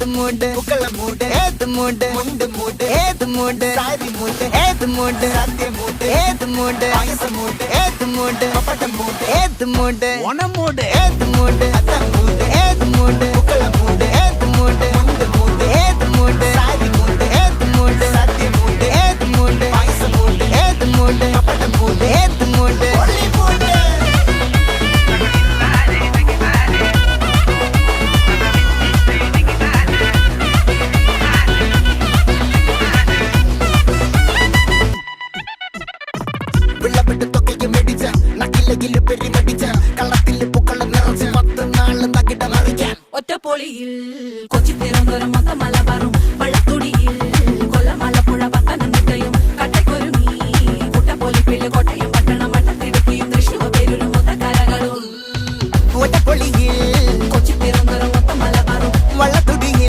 ഏത് മൂട് പുക്കള മൂട് ഏത് മൂട് മുണ്ട് മൂട് ഏത് മൂട് സാരി മൂട് ഏത് മൂട് സദ്യ മൂട് ഏത് മൂട് പായസ മൂട് ഏത് മൂട് പപ്പടം മൂട് ഏത് മൂട് ഓണം മൂട് ഏത് മൂട് അത്തം മൂട് ഏത് മൂട് പുക്കള മൂട് ഏത് മൂട് മുണ്ട് മൂട് ഏത് മൂട് സാരി മൂട് ഏത് മൂട് സദ്യ മൂട് ഏത് മൂട് പായസ മൂട് ഏത് മൂട് പപ്പടം മൂട് ഏത് മൂട് ഒളി മൂട് ഒറ്റപ്പൊളിയിൽ കൊച്ചി തിരുവനന്തപുരം മൊത്തമല